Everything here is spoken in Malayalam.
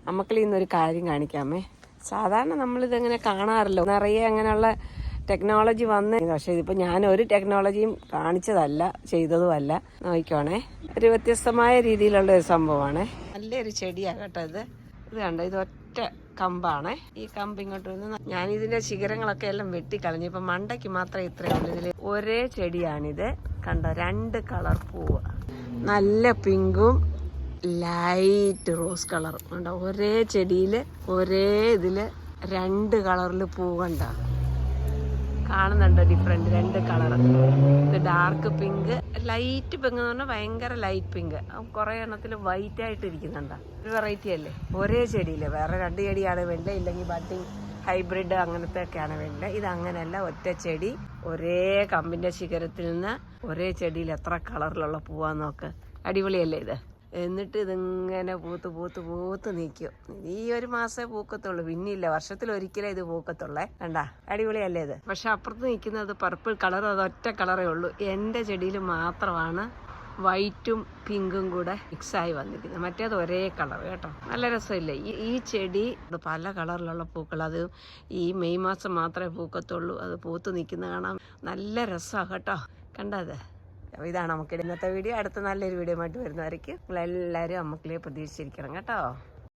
അമ്മക്കളി ഇന്നൊരു കാര്യം കാണിക്കാമേ. സാധാരണ നമ്മളിതെങ്ങനെ കാണാറില്ല, നിറയെ അങ്ങനെയുള്ള ടെക്നോളജി വന്ന്. പക്ഷെ ഇതിപ്പോൾ ഞാൻ ഒരു ടെക്നോളജിയും കാണിച്ചതല്ല, ചെയ്തതുമല്ല. നോക്കിക്കോണേ, ഒരു വ്യത്യസ്തമായ രീതിയിലുള്ള ഒരു സംഭവമാണ്. നല്ലൊരു ചെടിയാണ് കേട്ടോ ഇത്. ഇത് കണ്ടോ, ഇത് ഒറ്റ കമ്പാണ്. ഈ കമ്പ് ഇങ്ങോട്ട് വന്ന് ഞാനിതിന്റെ ശിഖരങ്ങളൊക്കെ എല്ലാം വെട്ടിക്കളഞ്ഞു. ഇപ്പം മണ്ടയ്ക്ക് മാത്രമേ ഇത്രയേ ഉള്ളൂ. ഇതിൽ ഒരേ ചെടിയാണിത്. കണ്ടോ, 2 കളർ പൂവ്, നല്ല പിങ്കും ലൈറ്റ് റോസ് കളറും ഉണ്ടോ. ഒരേ ചെടിയിൽ ഒരേ ഇതിൽ 2 കളറിൽ പൂ കണ്ടോ, കാണുന്നുണ്ടോ ഡിഫറെന്റ്? 2 കളർ. ഇത് ഡാർക്ക് പിങ്ക്, ലൈറ്റ് പിങ്ക് എന്ന് പറഞ്ഞാൽ ഭയങ്കര ലൈറ്റ് പിങ്ക്. കുറെ എണ്ണത്തിൽ വൈറ്റ് ആയിട്ട് ഇരിക്കുന്നുണ്ടോ. ഒരു വെറൈറ്റി അല്ലേ. ഒരേ ചെടിയിൽ വേറെ 2 ചെടിയാണ് വേണ്ടത്, ഇല്ലെങ്കിൽ ബഡിങ് ഹൈബ്രിഡ് അങ്ങനത്തെ ഒക്കെയാണ് വേണ്ടത്. ഇത് അങ്ങനെയല്ല, ഒറ്റ ചെടി, ഒരേ കമ്പിന്റെ ശിഖരത്തിൽ നിന്ന് ഒരേ ചെടിയിൽ എത്ര കളറിലുള്ള പൂവാന്ന് നോക്ക്. അടിപൊളിയല്ലേ ഇത്? എന്നിട്ട് ഇതിങ്ങനെ പൂത്ത് പൂത്ത് പൂത്ത് നിൽക്കും. ഈ ഒരു മാസമേ പൂക്കത്തുള്ളൂ, പിന്നില്ല, വർഷത്തിൽ ഒരിക്കലേ ഇത് പൂക്കത്തുള്ളേ. കണ്ടാ, അടിപൊളിയല്ലേ ഇത്? പക്ഷെ അപ്പുറത്ത് നിൽക്കുന്നത് പർപ്പിൾ കളർ, അത് ഒറ്റ കളറേ ഉള്ളൂ. എൻ്റെ ചെടിയിൽ മാത്രമാണ് വൈറ്റും പിങ്കും കൂടെ മിക്സായി വന്നിരിക്കുന്നത്. മറ്റേത് ഒരേ കളർ കേട്ടോ. നല്ല രസമില്ലേ ഈ ചെടി? പല കളറിലുള്ള പൂക്കൾ, അത് ഈ മെയ് മാസം മാത്രമേ പൂക്കത്തുള്ളൂ. അത് പൂത്ത് നിൽക്കുന്ന കാണാൻ നല്ല രസമാണ് കേട്ടോ. കണ്ടത്? അപ്പോൾ ഇതാണ് നമുക്ക് ഇന്നത്തെ വീഡിയോ. അടുത്ത നല്ലൊരു വീഡിയോ ആയിട്ട് വരുന്നതായിരിക്കും. നിങ്ങളെല്ലാവരും അമ്മക്കിലേ പ്രതീക്ഷിച്ചിരിക്കണം കേട്ടോ.